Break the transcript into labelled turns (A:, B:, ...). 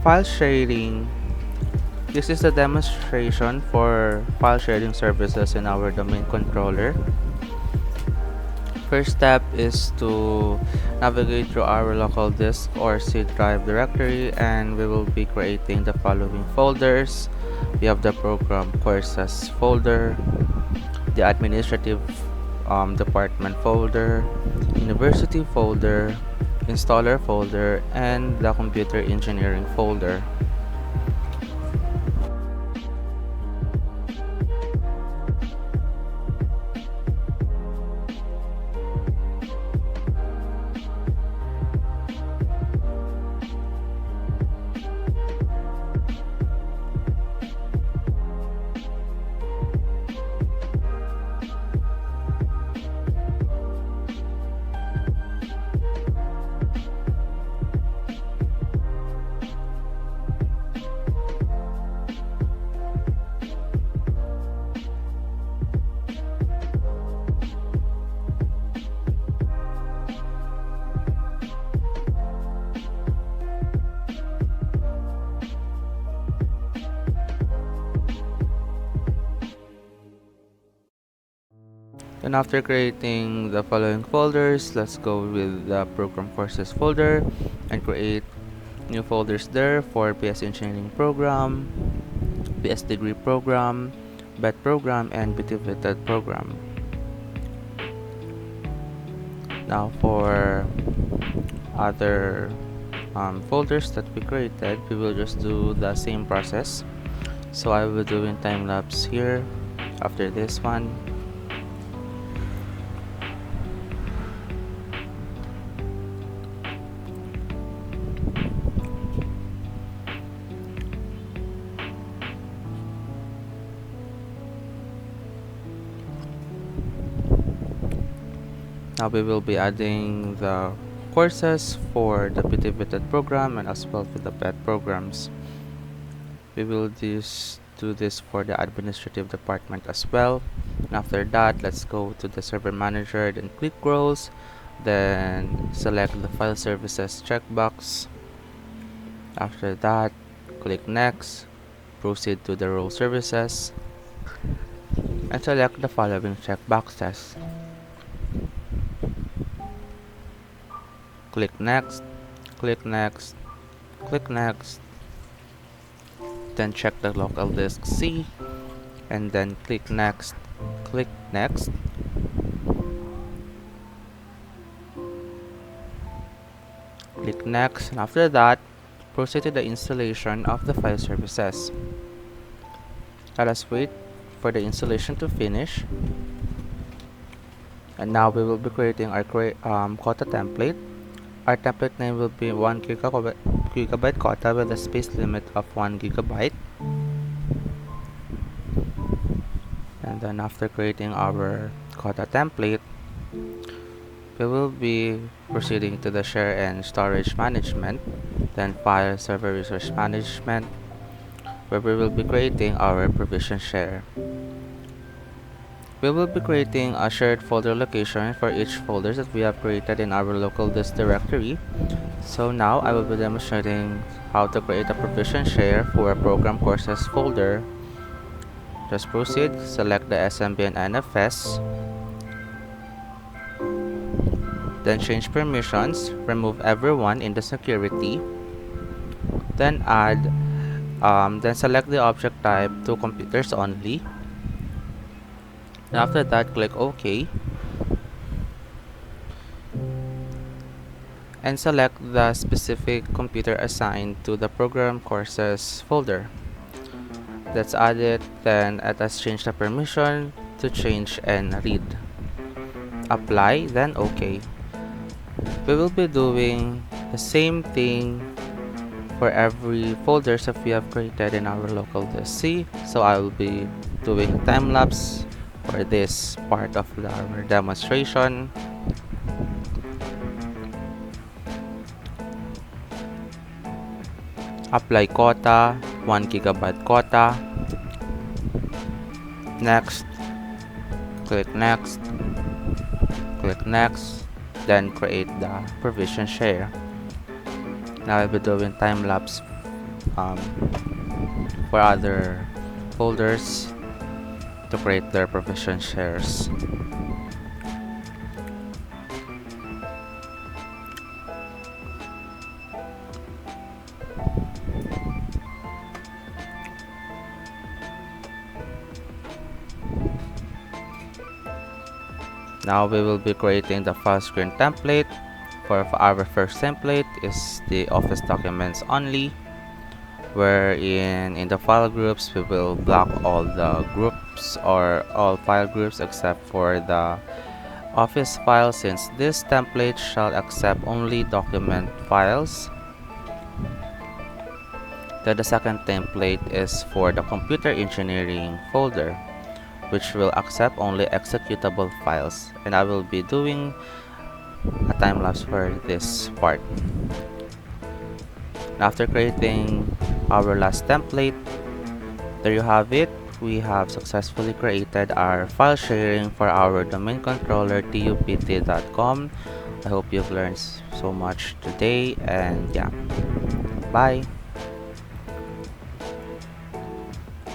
A: file sharing, this is a demonstration for file sharing services in our domain controller. First step is to navigate through our local disk or C drive directory, and we will be creating the following folders. We have the program courses folder, the administrative department folder, university folder, installer folder, and the computer engineering folder. And after creating the following folders, let's go with the program courses folder and create new folders there for PS Engineering Program, PS Degree Program, BET Program, and BTVETed Program. Now for other folders that we created, we will just do the same process. So I will do in time lapse here after this one. Now we will be adding the courses for the BTVETed program and as well for the BET programs. We will do this for the administrative department as well. And after that, let's go to the server manager, then click roles, then select the file services checkbox. After that, click next, proceed to the role services, and select the following checkboxes. Click next, click next, click next, then check the local disk C, and then click next, click next, click next, and after that, proceed to the installation of the file services. Let us wait for the installation to finish. And now we will be creating our quota template. Our template name will be 1 gigabyte quota with a space limit of 1 gigabyte. And then after creating our quota template, we will be proceeding to the share and storage management, then file server resource management, where we will be creating our provision share. We will be creating a shared folder location for each folder that we have created in our local disk directory. So now I will be demonstrating how to create a provision share for a program courses folder. Just proceed, select the SMB and NFS, then change permissions, remove everyone in the security, then select the object type to computers only. And after that, click OK and select the specific computer assigned to the program courses folder. Let's add it, then let us change the permission to change and read. Apply, then OK. We will be doing the same thing for every folders that we have created in our local disk C. So I will be doing time lapse for this part of our demonstration. Apply quota, 1 gigabyte quota. Next, click next, click next, then create the provision share. Now I'll be doing time lapse um, for other folders to create their provision shares. Now we will be creating the file screen template. For our first template is the office documents only, wherein in the file groups we will block all the groups or all file groups except for the office file, since this template shall accept only document files. Then the second template is for the computer engineering folder, which will accept only executable files, and I will be doing a time lapse for this part. After creating our last template, there you have it. We have successfully created our file sharing for our domain controller tupt.com. I hope you've learned so much today, and yeah, bye.